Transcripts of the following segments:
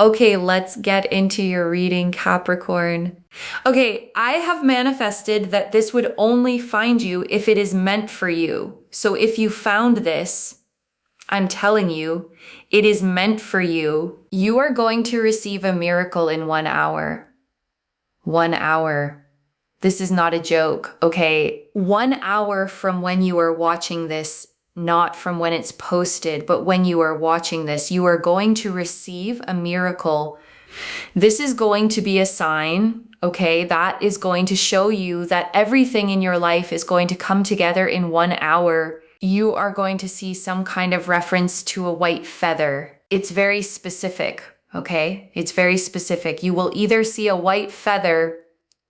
Okay, let's get into your reading, Capricorn. Okay, I have manifested that this would only find you if it is meant for you. So if you found this, I'm telling you, it is meant for you. You are going to receive a miracle in 1 hour. 1 hour. This is not a joke, okay? 1 hour from when you are watching this, not from when it's posted, but when you are watching this, you are going to receive a miracle. This is going to be a sign, okay, that is going to show you that everything in your life is going to come together in 1 hour. You are going to see some kind of reference to a white feather. It's very specific, okay? It's very specific. You will either see a white feather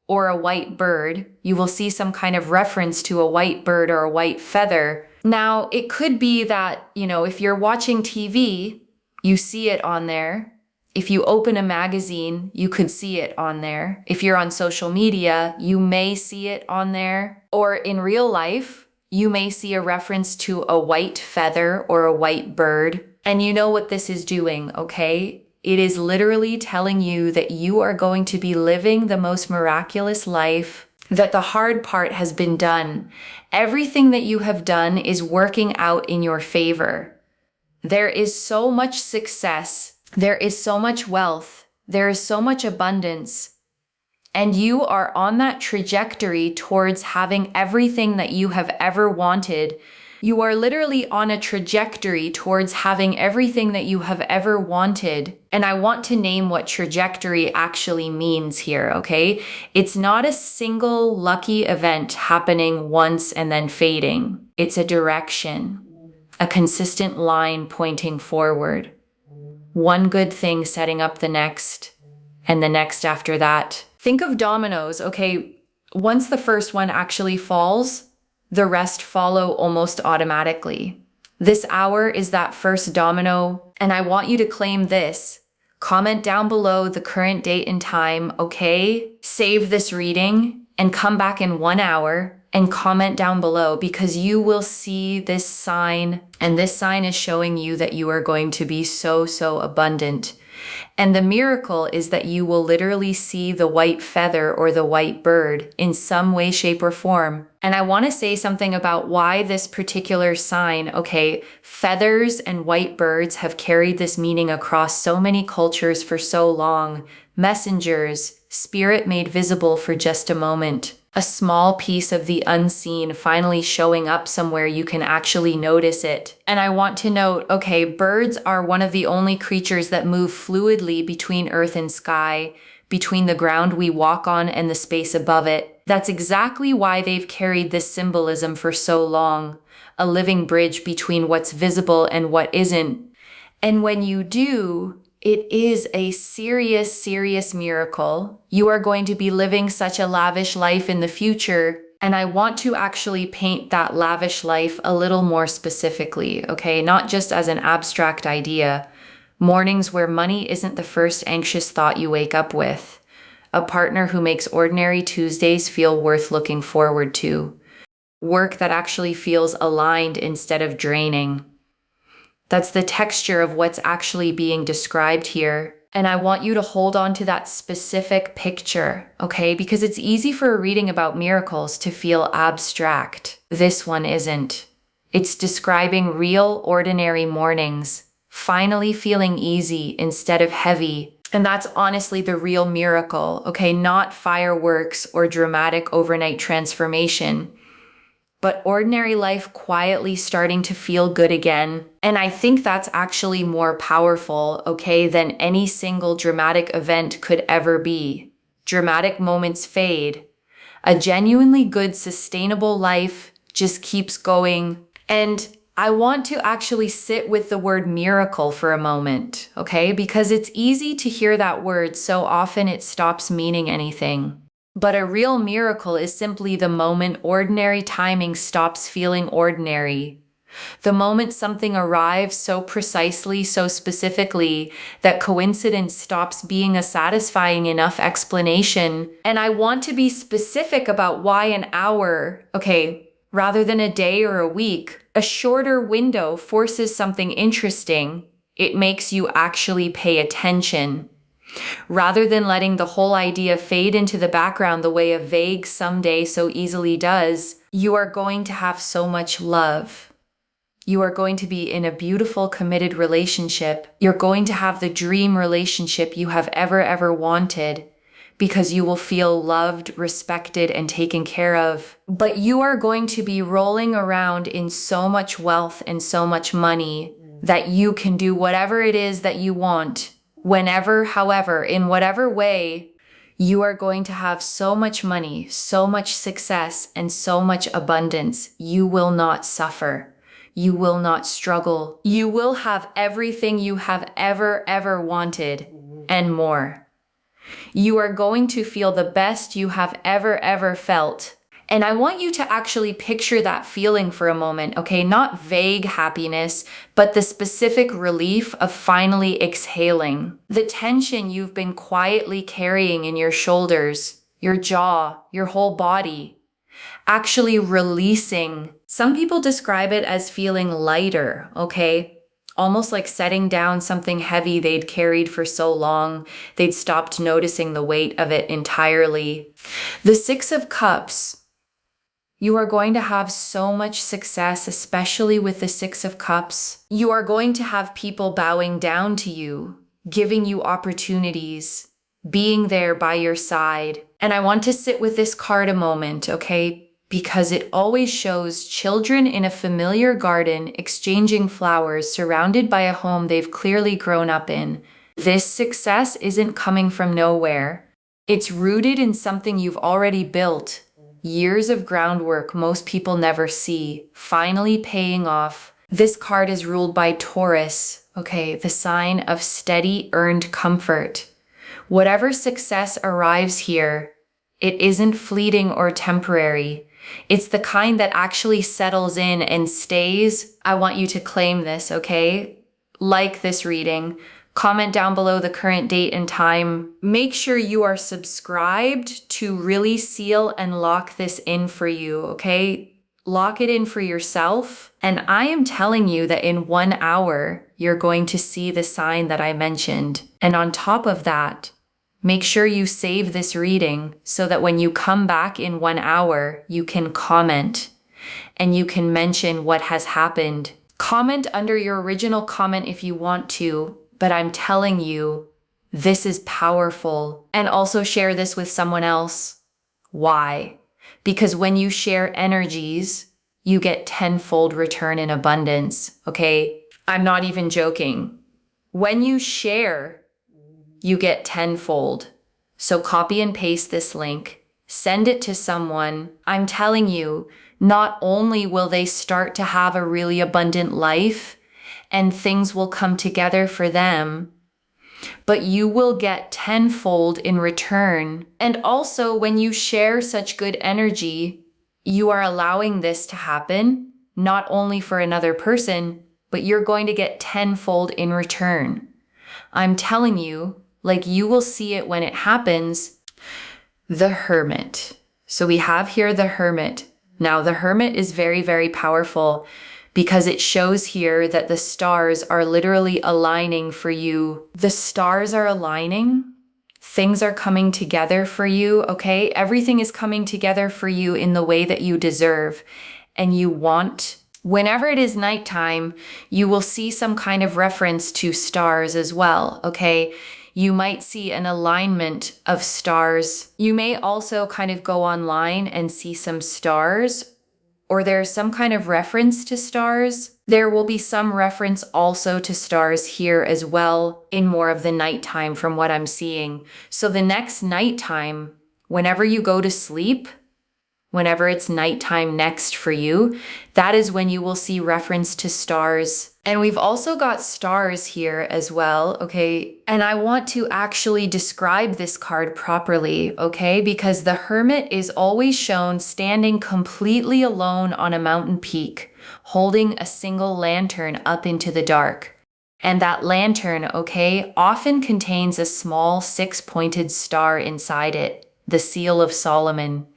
or a white bird. You will see some kind of reference to a white bird or a white feather. Now, it could be that, if you're watching TV, you see it on there. If you open a magazine, you could see it on there. If you're on social media, you may see it on there. Or in real life, you may see a reference to a white feather or a white bird. And you know what this is doing, okay? It is literally telling you that you are going to be living the most miraculous life, that the hard part has been done. Everything that you have done is working out in your favor. There is so much success. There is so much wealth. There is so much abundance. And you are on that trajectory towards having everything that you have ever wanted. You are literally on a trajectory towards having everything that you have ever wanted. And I want to name what trajectory actually means here, okay? It's not a single lucky event happening once and then fading. It's a direction, a consistent line pointing forward. One good thing setting up the next, and the next after that. Think of dominoes, okay? Once the first one actually falls, the rest follow almost automatically. This hour is that first domino, and I want you to claim this. Comment down below the current date and time, okay? Save this reading and come back in 1 hour and comment down below, because you will see this sign, and this sign is showing you that you are going to be so abundant. And the miracle is that you will literally see the white feather or the white bird in some way, shape, or form. And I want to say something about why this particular sign, okay, feathers and white birds have carried this meaning across so many cultures for so long. Messengers, spirit made visible for just a moment. A small piece of the unseen finally showing up somewhere you can actually notice it. And I want to note, okay, birds are one of the only creatures that move fluidly between earth and sky, between the ground we walk on and the space above it. That's exactly why they've carried this symbolism for so long, a living bridge between what's visible and what isn't. And when you do, it is a serious miracle. You are going to be living such a lavish life in the future. And I want to actually paint that lavish life a little more specifically, okay? Not just as an abstract idea. Mornings where money isn't the first anxious thought you wake up with. A partner who makes ordinary Tuesdays feel worth looking forward to. Work that actually feels aligned instead of draining. That's the texture of what's actually being described here. And I want you to hold on to that specific picture, okay? Because it's easy for a reading about miracles to feel abstract. This one isn't. It's describing real, ordinary mornings, finally feeling easy instead of heavy. And that's honestly the real miracle, okay? Not fireworks or dramatic overnight transformation, but ordinary life quietly starting to feel good again. And I think that's actually more powerful, okay, than any single dramatic event could ever be. Dramatic moments fade. A genuinely good, sustainable life just keeps going. And I want to actually sit with the word miracle for a moment, okay? Because it's easy to hear that word so often it stops meaning anything. But a real miracle is simply the moment ordinary timing stops feeling ordinary. The moment something arrives so precisely, so specifically, that coincidence stops being a satisfying enough explanation. And I want to be specific about why an hour, okay, rather than a day or a week. A shorter window forces something interesting. It makes you actually pay attention. Rather than letting the whole idea fade into the background the way a vague someday so easily does, you are going to have so much love. You are going to be in a beautiful, committed relationship. You're going to have the dream relationship you have ever wanted because you will feel loved, respected, and taken care of. But you are going to be rolling around in so much wealth and so much money that you can do whatever it is that you want, whenever, however, in whatever way. You are going to have so much money, so much success, and so much abundance. You will not suffer. You will not struggle. You will have everything you have ever wanted and more. You are going to feel the best you have ever felt. And I want you to actually picture that feeling for a moment, okay? Not vague happiness, but the specific relief of finally exhaling. The tension you've been quietly carrying in your shoulders, your jaw, your whole body. Actually releasing. Some people describe it as feeling lighter, okay? Almost like setting down something heavy they'd carried for so long, they'd stopped noticing the weight of it entirely. The Six of Cups. You are going to have so much success, especially with the Six of Cups. You are going to have people bowing down to you, giving you opportunities, being there by your side. And I want to sit with this card a moment, okay? Because it always shows children in a familiar garden exchanging flowers surrounded by a home they've clearly grown up in. This success isn't coming from nowhere. It's rooted in something you've already built. Years of groundwork most people never see, finally paying off. This card is ruled by Taurus, okay, the sign of steady earned comfort. Whatever success arrives here, it isn't fleeting or temporary. It's the kind that actually settles in and stays. I want you to claim this, okay? Like this reading. Comment down below the current date and time. Make sure you are subscribed to really seal and lock this in for you, okay? Lock it in for yourself. And I am telling you that in 1 hour, you're going to see the sign that I mentioned. And on top of that, make sure you save this reading so that when you come back in 1 hour, you can comment and you can mention what has happened. Comment under your original comment if you want to. But I'm telling you, this is powerful. And also share this with someone else. Why? Because when you share energies, you get tenfold return in abundance, okay? I'm not even joking. When you share, you get tenfold. So copy and paste this link, send it to someone. I'm telling you, not only will they start to have a really abundant life, and things will come together for them, but you will get tenfold in return. And also, when you share such good energy, you are allowing this to happen, not only for another person, but you're going to get tenfold in return. I'm telling you, like you will see it when it happens. The Hermit. So we have here the Hermit. Now, the Hermit is very powerful, because it shows here that the stars are literally aligning for you. The stars are aligning. Things are coming together for you, okay? Everything is coming together for you in the way that you deserve and you want. Whenever it is nighttime, you will see some kind of reference to stars as well, okay? You might see an alignment of stars. You may also kind of go online and see some stars, or there's some kind of reference to stars. There will be some reference also to stars here as well in more of the nighttime from what I'm seeing. So the next nighttime, whenever you go to sleep, whenever it's nighttime next for you, that is when you will see reference to stars. And we've also got stars here as well, okay? And I want to actually describe this card properly, okay? Because the Hermit is always shown standing completely alone on a mountain peak, holding a single lantern up into the dark. And that lantern, okay, often contains a small 6-pointed star inside it, the Seal of Solomon,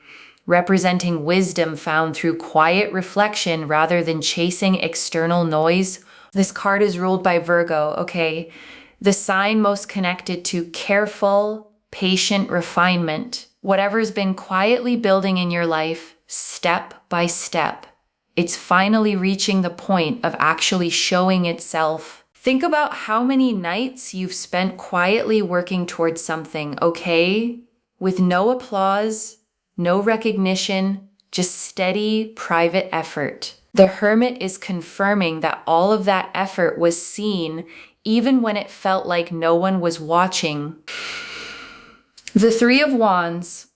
representing wisdom found through quiet reflection rather than chasing external noise. This card is ruled by Virgo, okay? The sign most connected to careful, patient refinement. Whatever's been quietly building in your life, step by step, it's finally reaching the point of actually showing itself. Think about how many nights you've spent quietly working towards something, okay? With no applause, no recognition, just steady, private effort. The Hermit is confirming that all of that effort was seen, even when it felt like no one was watching. The Three of Wands.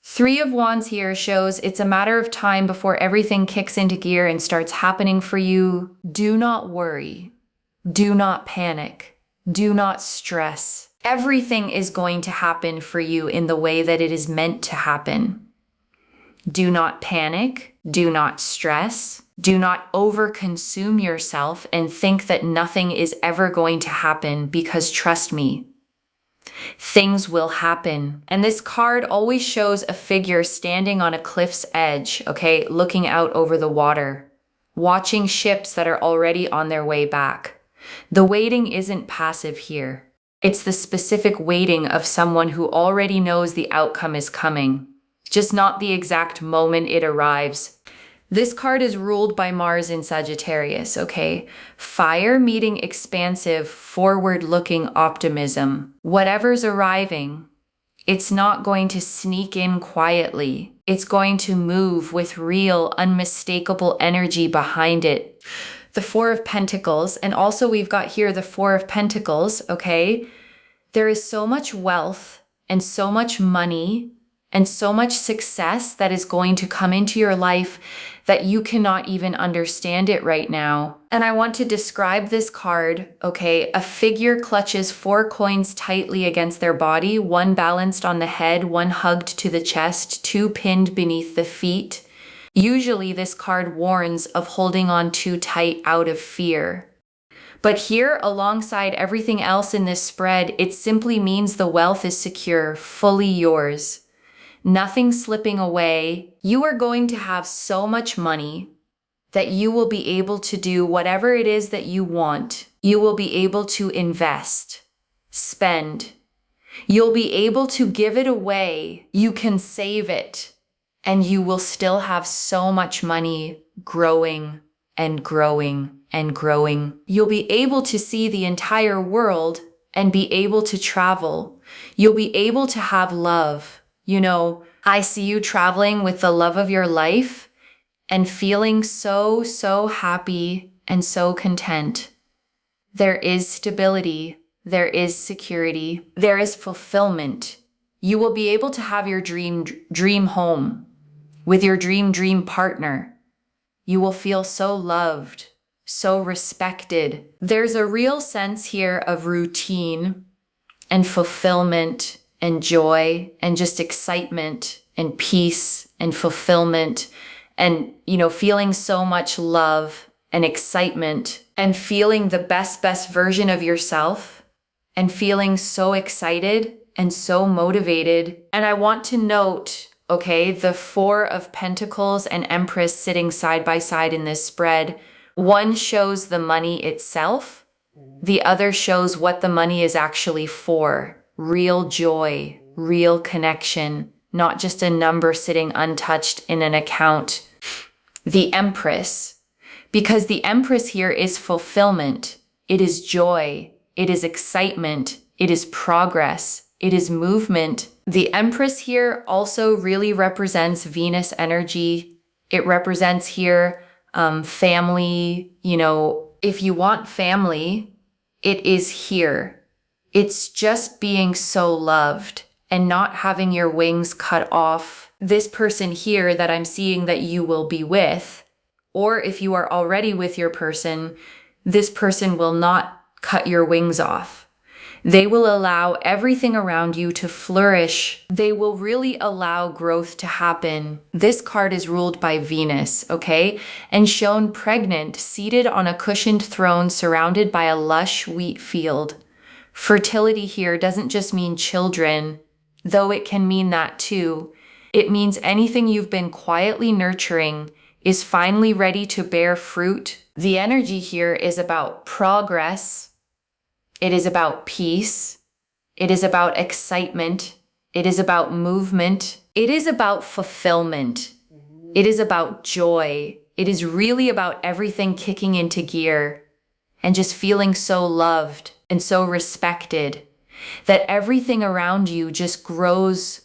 Three of Wands here shows it's a matter of time before everything kicks into gear and starts happening for you. Do not worry. Do not panic. Do not stress. Everything is going to happen for you in the way that it is meant to happen. Do not panic. Do not stress. Do not overconsume yourself and think that nothing is ever going to happen, because trust me, things will happen. And this card always shows a figure standing on a cliff's edge, okay, looking out over the water, watching ships that are already on their way back. The waiting isn't passive here. It's the specific waiting of someone who already knows the outcome is coming, just not the exact moment it arrives. This card is ruled by Mars in Sagittarius, okay? Fire meeting expansive, forward-looking optimism. Whatever's arriving, it's not going to sneak in quietly. It's going to move with real, unmistakable energy behind it. The Four of Pentacles, and also we've got here the Four of Pentacles, okay? There is so much wealth and so much money and so much success that is going to come into your life that you cannot even understand it right now. And I want to describe this card, okay? A figure clutches 4 coins tightly against their body, one balanced on the head, one hugged to the chest, 2 pinned beneath the feet. Usually this card warns of holding on too tight out of fear. But here, alongside everything else in this spread, it simply means the wealth is secure, fully yours. Nothing slipping away. You are going to have so much money that you will be able to do whatever it is that you want. You will be able to invest, spend. You'll be able to give it away. You can save it, and you will still have so much money growing and growing and growing. You'll be able to see the entire world and be able to travel. You'll be able to have love. You know, I see you traveling with the love of your life and feeling so, so happy and so content. There is stability. There is security. There is fulfillment. You will be able to have your dream home with your dream partner. You will feel so loved, so respected. There's a real sense here of routine and fulfillment and joy and just excitement and peace and fulfillment and, you know, feeling so much love and excitement and feeling the best version of yourself and feeling so excited and so motivated. And I want to note, okay, the Four of Pentacles and Empress sitting side by side in this spread. One shows the money itself. The other shows what the money is actually for. Real joy, real connection, not just a number sitting untouched in an account. The Empress, because the Empress here is fulfillment. It is joy. It is excitement. It is progress. It is movement. The Empress here also really represents Venus energy. It represents here family. You know, if you want family, it is here. It's just being so loved and not having your wings cut off. This person here that I'm seeing that you will be with, or if you are already with your person, this person will not cut your wings off. They will allow everything around you to flourish. They will really allow growth to happen. This card is ruled by Venus, okay? And shown pregnant, seated on a cushioned throne surrounded by a lush wheat field. Fertility here doesn't just mean children, though it can mean that too. It means anything you've been quietly nurturing is finally ready to bear fruit. The energy here is about progress. It is about peace. It is about excitement. It is about movement. It is about fulfillment. It is about joy. It is really about everything kicking into gear and just feeling so loved and so respected that everything around you just grows.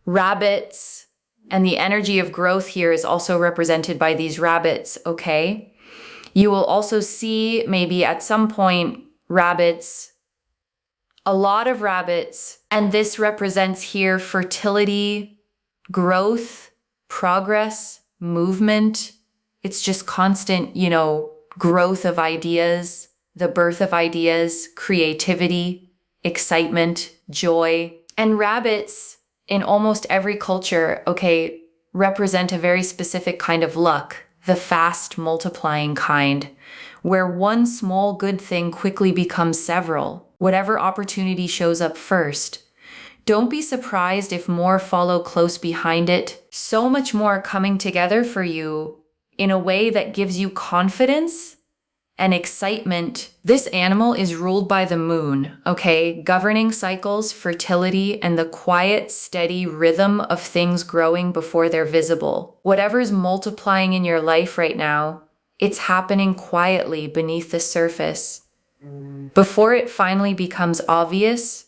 Rabbits, and the energy of growth here is also represented by these rabbits, okay? You will also see maybe at some point rabbits, a lot of rabbits, and this represents here fertility, growth, progress, movement. It's just constant, growth of ideas, the birth of ideas, creativity, excitement, joy. And rabbits in almost every culture, okay, represent a very specific kind of luck, the fast multiplying kind, where one small good thing quickly becomes several, whatever opportunity shows up first. Don't be surprised if more follow close behind it. So much more coming together for you in a way that gives you confidence and excitement. This animal is ruled by the moon, okay? Governing cycles, fertility, and the quiet, steady rhythm of things growing before they're visible. Whatever's multiplying in your life right now, it's happening quietly beneath the surface. Before it finally becomes obvious,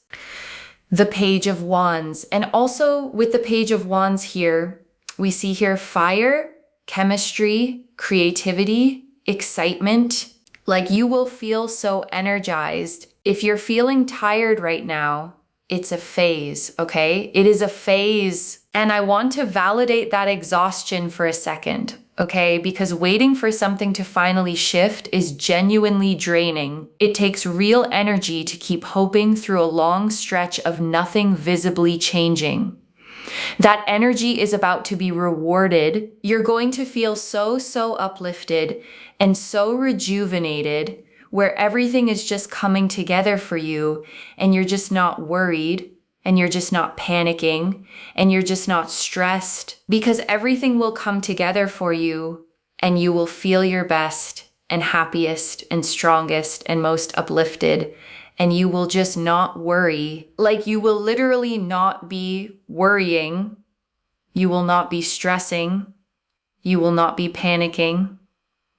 the Page of Wands. And also with the Page of Wands here, we see here fire, chemistry, creativity, excitement. Like you will feel so energized. If you're feeling tired right now, it's a phase, okay? It is a phase. And I want to validate that exhaustion for a second, okay? Because waiting for something to finally shift is genuinely draining. It takes real energy to keep hoping through a long stretch of nothing visibly changing. That energy is about to be rewarded. You're going to feel so uplifted and so rejuvenated, where everything is just coming together for you and you're just not worried and you're just not panicking and you're just not stressed, because everything will come together for you and you will feel your best and happiest and strongest and most uplifted. And you will just not worry. Like you will literally not be worrying. You will not be stressing. You will not be panicking.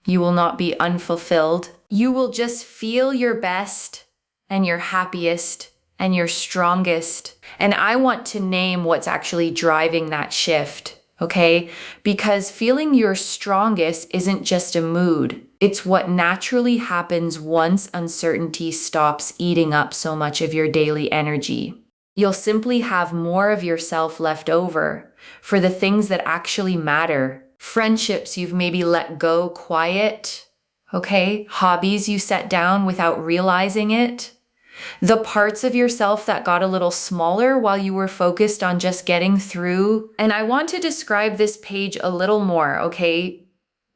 You will not be unfulfilled. You will just feel your best and your happiest and your strongest. And I want to name what's actually driving that shift, okay? Because feeling your strongest isn't just a mood. It's what naturally happens once uncertainty stops eating up so much of your daily energy. You'll simply have more of yourself left over for the things that actually matter. Friendships you've maybe let go quiet, okay? Hobbies you set down without realizing it. The parts of yourself that got a little smaller while you were focused on just getting through. And I want to describe this page a little more, okay?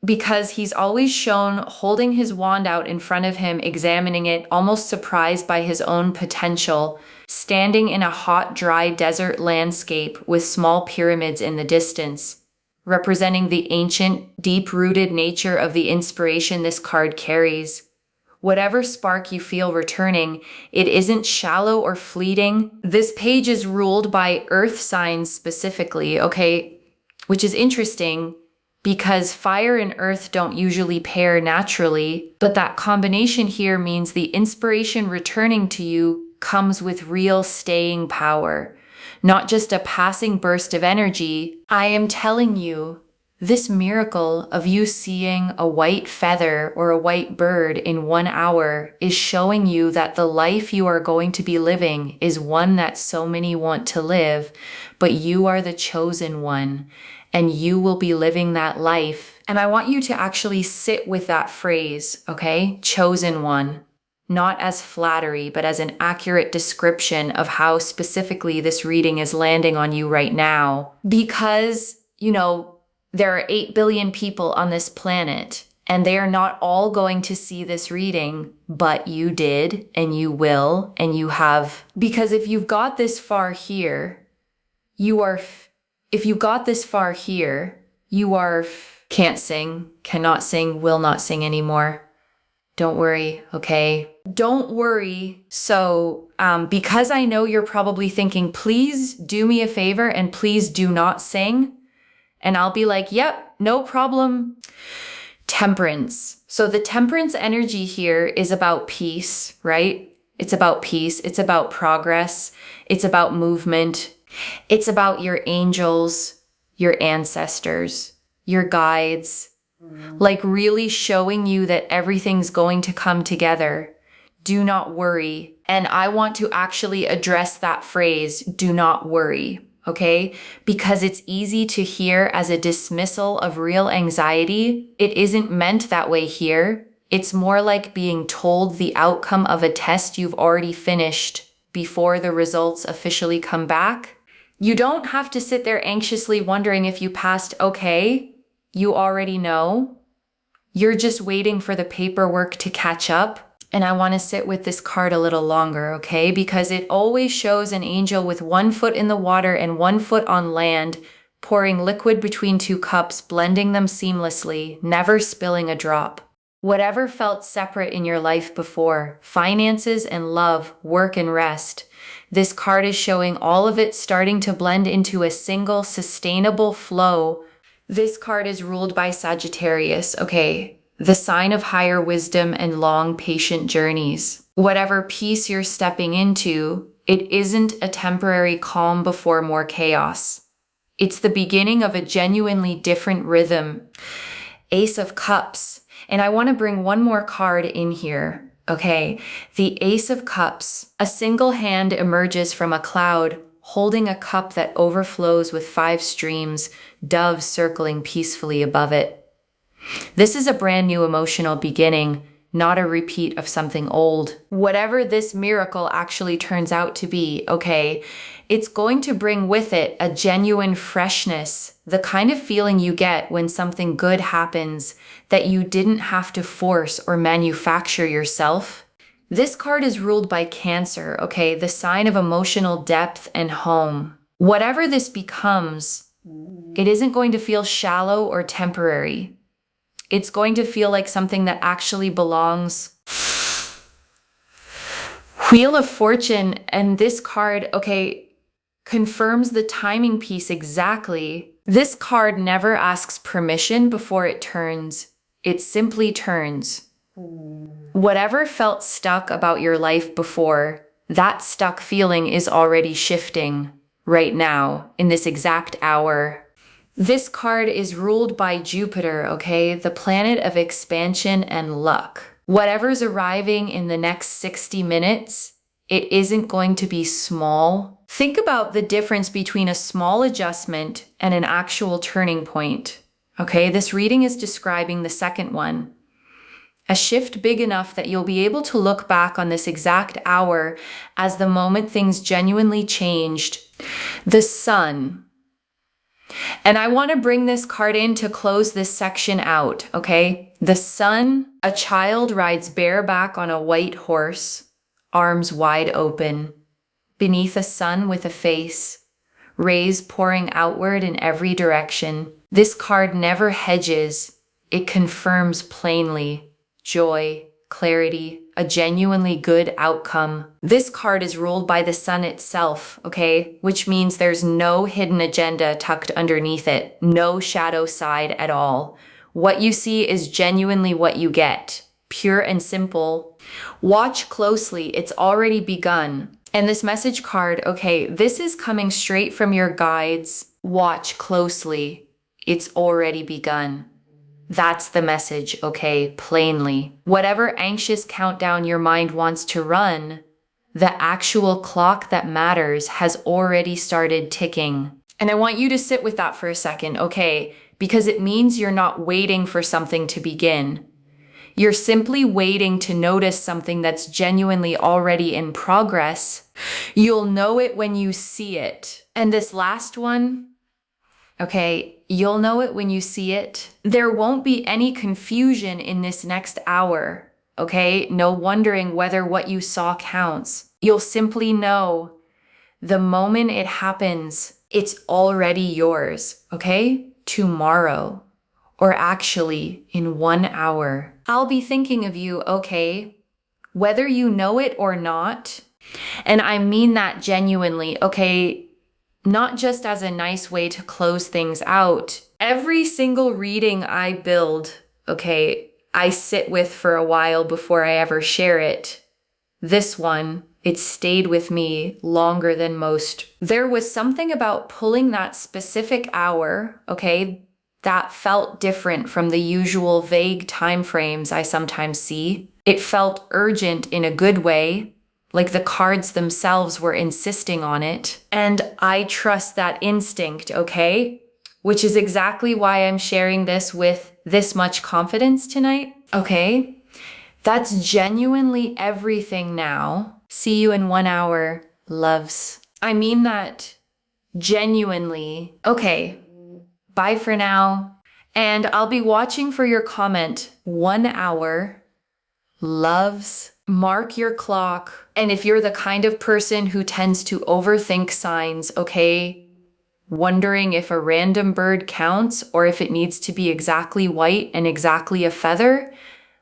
Because he's always shown holding his wand out in front of him, examining it, almost surprised by his own potential, standing in a hot, dry desert landscape with small pyramids in the distance, representing the ancient, deep-rooted nature of the inspiration this card carries. Whatever spark you feel returning, it isn't shallow or fleeting. This page is ruled by earth signs specifically, okay? Which is interesting because fire and earth don't usually pair naturally, but that combination here means the inspiration returning to you comes with real staying power, not just a passing burst of energy. I am telling you, this miracle of you seeing a white feather or a white bird in 1 hour is showing you that the life you are going to be living is one that so many want to live, but you are the chosen one, and you will be living that life. And I want you to actually sit with that phrase, okay? Chosen one. Not as flattery, but as an accurate description of how specifically this reading is landing on you right now. Because, there are 8 billion people on this planet, and they are not all going to see this reading, but you did, and you will, and you have. Because if you've got this far here, you You are can't sing, cannot sing, will not sing anymore. Don't worry, okay? Don't worry. So, because I know you're probably thinking, please do me a favor and please do not sing. And I'll be like, yep, no problem. Temperance. So the temperance energy here is about peace, right? It's about peace. It's about progress. It's about movement. It's about your angels, your ancestors, your guides, like really showing you that everything's going to come together. Do not worry. And I want to actually address that phrase, do not worry, okay? Because it's easy to hear as a dismissal of real anxiety. It isn't meant that way here. It's more like being told the outcome of a test you've already finished before the results officially come back. You don't have to sit there anxiously wondering if you passed okay. You already know. You're just waiting for the paperwork to catch up. And I want to sit with this card a little longer, okay? Because it always shows an angel with 1 foot in the water and 1 foot on land, pouring liquid between 2 cups, blending them seamlessly, never spilling a drop. Whatever felt separate in your life before, finances and love, work and rest, this card is showing all of it starting to blend into a single sustainable flow. This card is ruled by Sagittarius, okay? The sign of higher wisdom and long, patient journeys. Whatever peace you're stepping into, it isn't a temporary calm before more chaos. It's the beginning of a genuinely different rhythm. Ace of Cups. And I want to bring one more card in here, okay? The Ace of Cups. A single hand emerges from a cloud, holding a cup that overflows with 5 streams, doves circling peacefully above it. This is a brand new emotional beginning, not a repeat of something old. Whatever this miracle actually turns out to be, okay, it's going to bring with it a genuine freshness, the kind of feeling you get when something good happens that you didn't have to force or manufacture yourself. This card is ruled by Cancer, okay, the sign of emotional depth and home. Whatever this becomes, it isn't going to feel shallow or temporary. It's going to feel like something that actually belongs. Wheel of Fortune, and this card, okay, confirms the timing piece exactly. This card never asks permission before it turns. It simply turns. Whatever felt stuck about your life before, that stuck feeling is already shifting right now, in this exact hour. This card is ruled by Jupiter, okay? The planet of expansion and luck. Whatever's arriving in the next 60 minutes, it isn't going to be small. Think about the difference between a small adjustment and an actual turning point, okay? This reading is describing the second one. A shift big enough that you'll be able to look back on this exact hour as the moment things genuinely changed. The Sun. And I want to bring this card in to close this section out, okay? The Sun, a child rides bareback on a white horse, arms wide open, beneath a sun with a face, rays pouring outward in every direction. This card never hedges. It confirms plainly joy, clarity, a genuinely good outcome. This card is ruled by the sun itself, okay? Which means there's no hidden agenda tucked underneath it, no shadow side at all. What you see is genuinely what you get, pure and simple. Watch closely, it's already begun. And this message card, okay, this is coming straight from your guides. Watch closely, it's already begun. That's the message, okay, plainly. Whatever anxious countdown your mind wants to run, the actual clock that matters has already started ticking. And I want you to sit with that for a second, okay? Because it means you're not waiting for something to begin. You're simply waiting to notice something that's genuinely already in progress. You'll know it when you see it. And this last one, okay, you'll know it when you see it. There won't be any confusion in this next hour, okay? No wondering whether what you saw counts. You'll simply know the moment it happens, it's already yours, okay? tomorrow, or actually in 1 hour. I'll be thinking of you, okay? Whether you know it or not. And I mean that genuinely, okay? Not just as a nice way to close things out. Every single reading I build, okay, I sit with for a while before I ever share it. This one, it stayed with me longer than most. There was something about pulling that specific hour, okay, that felt different from the usual vague time frames I sometimes see. It felt urgent in a good way, like the cards themselves were insisting on it. And I trust that instinct, okay? Which is exactly why I'm sharing this with this much confidence tonight, okay? That's genuinely everything now. See you in 1 hour, loves. I mean that genuinely. Okay, bye for now. And I'll be watching for your comment. 1 hour, loves. Mark your clock. And if you're the kind of person who tends to overthink signs, okay, wondering if a random bird counts or if it needs to be exactly white and exactly a feather,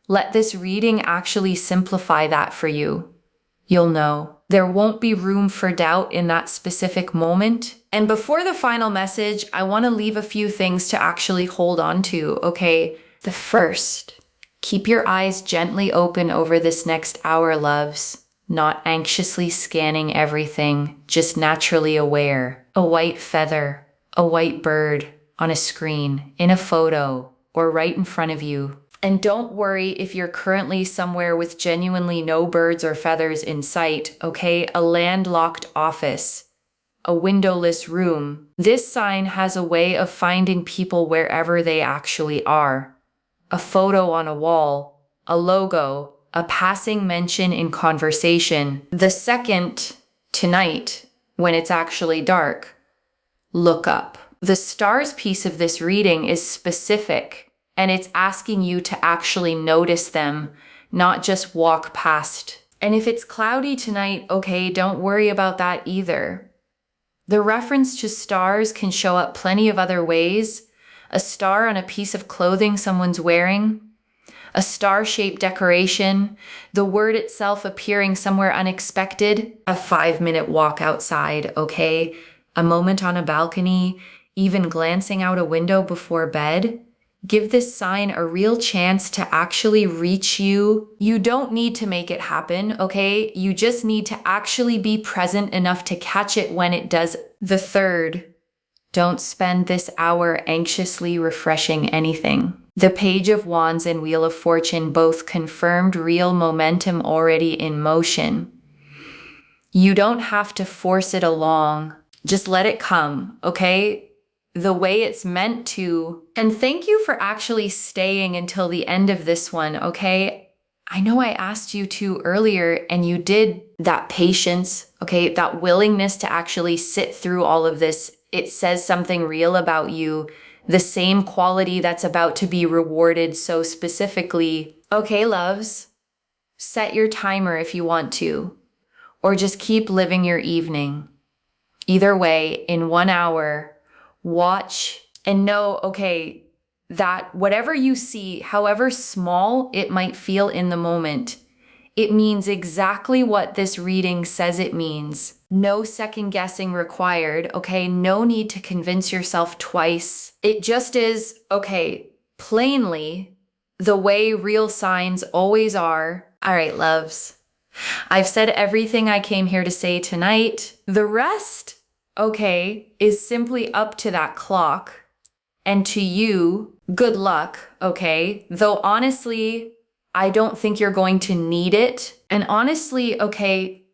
let this reading actually simplify that for you. You'll know. There won't be room for doubt in that specific moment. And before the final message, I want to leave a few things to actually hold on to, okay? The first, keep your eyes gently open over this next hour, loves. Not anxiously scanning everything, just naturally aware. A white feather, a white bird on a screen, in a photo, or right in front of you. And don't worry if you're currently somewhere with genuinely no birds or feathers in sight, okay? A landlocked office, a windowless room. This sign has a way of finding people wherever they actually are. A photo on a wall, a logo, a passing mention in conversation. The second, tonight, when it's actually dark, look up. The stars piece of this reading is specific. And it's asking you to actually notice them, not just walk past. And if it's cloudy tonight, okay, don't worry about that either. The reference to stars can show up plenty of other ways. A star on a piece of clothing someone's wearing, a star-shaped decoration, the word itself appearing somewhere unexpected, a 5-minute walk outside, okay? A moment on a balcony, even glancing out a window before bed. Give this sign a real chance to actually reach you. You don't need to make it happen, okay? You just need to actually be present enough to catch it when it does. The third, don't spend this hour anxiously refreshing anything. The Page of Wands and Wheel of Fortune both confirmed real momentum already in motion. You don't have to force it along. Just let it come, okay? The way it's meant to. And thank you for actually staying until the end of this one, okay? I know I asked you to earlier and you did. That patience, okay? That willingness to actually sit through all of this. It says something real about you. The same quality that's about to be rewarded so specifically. Okay, loves, set your timer if you want to, or just keep living your evening. Either way, in 1 hour, watch and know, okay, that whatever you see, however small it might feel in the moment, it means exactly what this reading says it means. No second guessing required, okay? No need to convince yourself twice. It just is, okay, plainly, the way real signs always are. All right, loves. I've said everything I came here to say tonight. The rest, okay, is simply up to that clock. And to you, good luck, okay? Though honestly, I don't think you're going to need it. And honestly, okay,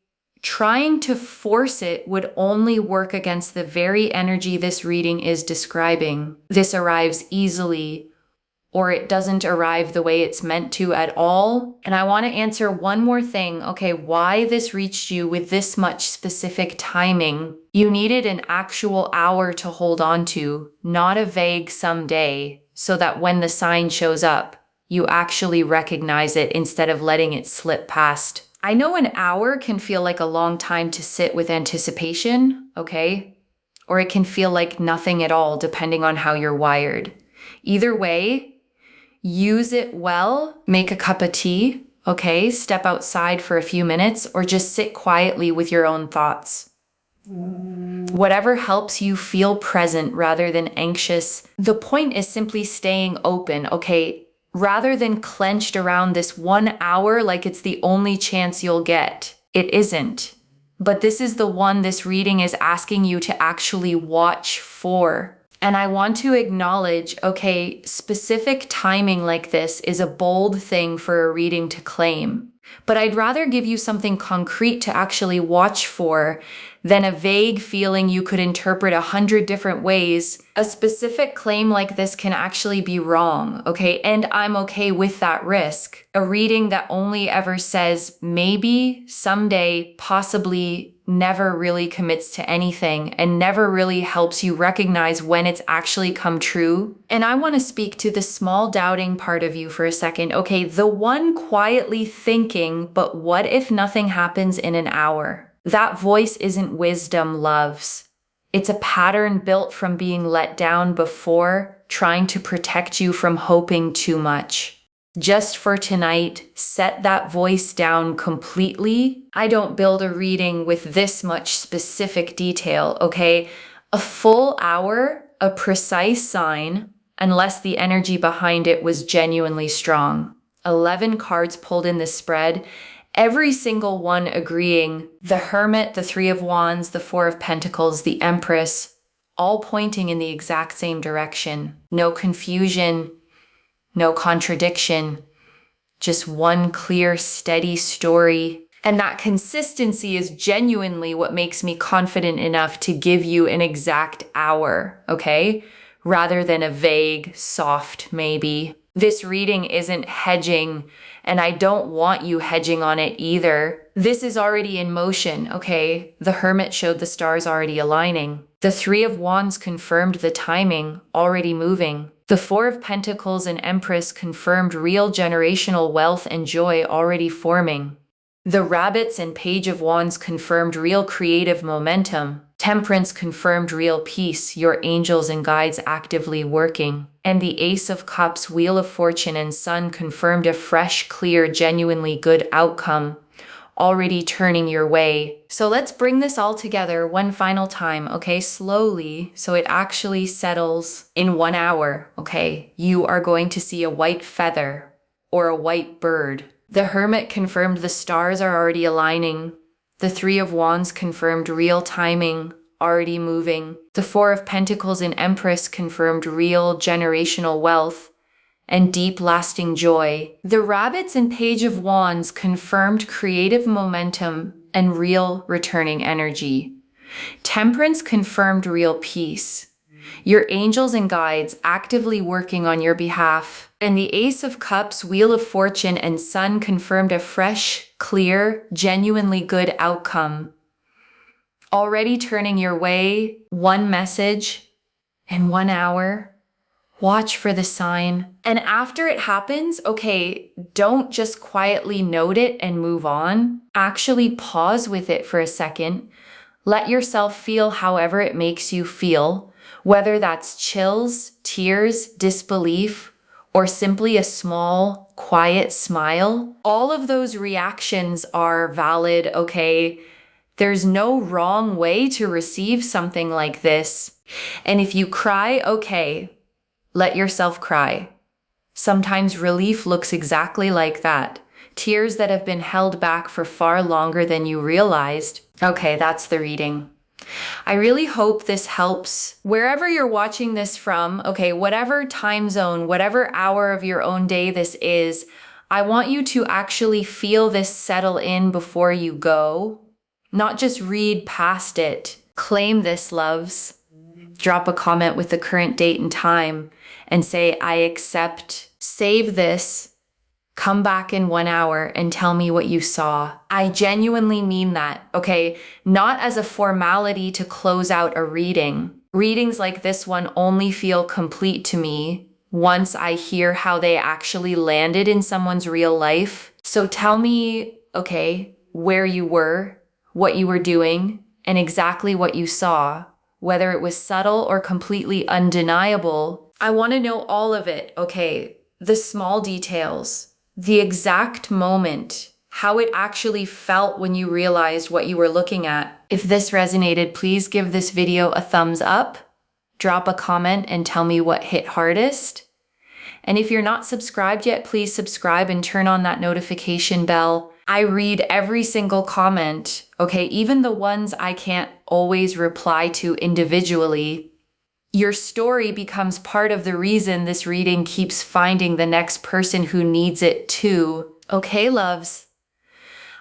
trying to force it would only work against the very energy this reading is describing. This arrives easily, or it doesn't arrive the way it's meant to at all. And I want to answer one more thing, okay, why this reached you with this much specific timing. You needed an actual hour to hold on to, not a vague someday, so that when the sign shows up, you actually recognize it instead of letting it slip past. I know an hour can feel like a long time to sit with anticipation, okay? or it can feel like nothing at all, depending on how you're wired. Either way, use it well, make a cup of tea, okay? Step outside for a few minutes, or just sit quietly with your own thoughts. Whatever helps you feel present rather than anxious. The point is simply staying open, okay? Rather than clenched around this 1 hour like it's the only chance you'll get. It isn't. But this is the one this reading is asking you to actually watch for. And I want to acknowledge, okay, specific timing like this is a bold thing for a reading to claim. But I'd rather give you something concrete to actually watch for than a vague feeling you could interpret 100 different ways. A specific claim like this can actually be wrong, okay? And I'm okay with that risk. A reading that only ever says maybe, someday, possibly, never really commits to anything and never really helps you recognize when it's actually come true. And I want to speak to the small doubting part of you for a second. Okay, the one quietly thinking, but what if nothing happens in an hour? That voice isn't wisdom, loves. It's a pattern built from being let down before, trying to protect you from hoping too much. Just for tonight, set that voice down completely. I don't build a reading with this much specific detail, okay? A full hour, a precise sign, unless the energy behind it was genuinely strong. 11 cards pulled in this spread, every single one agreeing. The Hermit, the Three of Wands, the Four of Pentacles, the Empress, all pointing in the exact same direction. No confusion, no contradiction, just one clear, steady story. And that consistency is genuinely what makes me confident enough to give you an exact hour, okay? Rather than a vague, soft maybe. This reading isn't hedging, and I don't want you hedging on it either. This is already in motion, okay? The Hermit showed the stars already aligning. The Three of Wands confirmed the timing, already moving. The Four of Pentacles and Empress confirmed real generational wealth and joy already forming. The Rabbits and Page of Wands confirmed real creative momentum. Temperance confirmed real peace, your angels and guides actively working. And the Ace of Cups, Wheel of Fortune, and Sun confirmed a fresh, clear, genuinely good outcome, already turning your way. So let's bring this all together one final time, okay? Slowly, so it actually settles in 1 hour, okay? You are going to see a white feather or a white bird. The Hermit confirmed the stars are already aligning. The Three of Wands confirmed real timing, already moving. The Four of Pentacles and Empress confirmed real generational wealth and deep lasting joy. The Rabbits and Page of Wands confirmed creative momentum and real returning energy. Temperance confirmed real peace. Your angels and guides actively working on your behalf. And the Ace of Cups, Wheel of Fortune, and Sun confirmed a fresh, clear, genuinely good outcome. Already turning your way, one message in 1 hour. Watch for the sign. And after it happens, okay, don't just quietly note it and move on. Actually pause with it for a second. Let yourself feel however it makes you feel, whether that's chills, tears, disbelief, or simply a small, quiet smile. All of those reactions are valid, okay? There's no wrong way to receive something like this. And if you cry, okay, let yourself cry. Sometimes relief looks exactly like that. Tears that have been held back for far longer than you realized. Okay, that's the reading. I really hope this helps. Wherever you're watching this from, okay, whatever time zone, whatever hour of your own day this is, I want you to actually feel this settle in before you go. Not just read past it. Claim this, loves. Drop a comment with the current date and time and say, I accept. Save this. Come back in 1 hour and tell me what you saw. I genuinely mean that, okay? Not as a formality to close out a reading. Readings like this one only feel complete to me once I hear how they actually landed in someone's real life. So tell me, okay, where you were, what you were doing, and exactly what you saw. whether it was subtle or completely undeniable. I want to know all of it, okay? The small details, the exact moment, how it actually felt when you realized what you were looking at. If this resonated, please give this video a thumbs up, drop a comment and tell me what hit hardest. And if you're not subscribed yet, please subscribe and turn on that notification bell. I read every single comment, okay? Even the ones I can't always reply to individually. Your story becomes part of the reason this reading keeps finding the next person who needs it too. Okay, loves?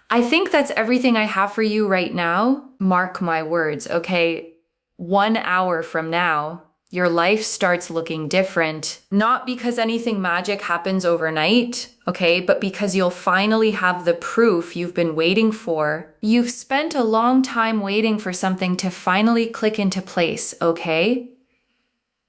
I think that's everything I have for you right now. Mark my words, okay? 1 hour from now, your life starts looking different. Not because anything magic happens overnight, okay? But because you'll finally have the proof you've been waiting for. You've spent a long time waiting for something to finally click into place, okay?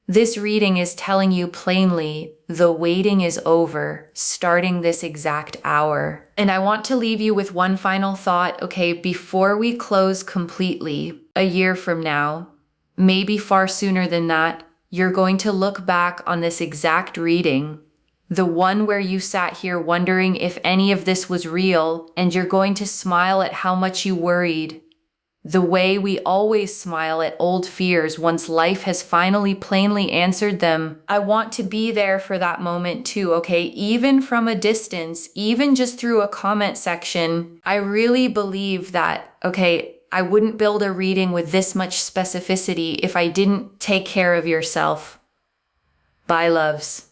This reading is telling you plainly, the waiting is over, starting this exact hour. And I want to leave you with one final thought, okay? Before we close completely, a year from now, maybe far sooner than that, you're going to look back on this exact reading, the one where you sat here wondering if any of this was real, and you're going to smile at how much you worried. The way we always smile at old fears once life has finally plainly answered them. I want to be there for that moment too, okay? Even from a distance, even just through a comment section. I really believe that, okay, I wouldn't build a reading with this much specificity if I didn't take care of yourself. Bye, loves.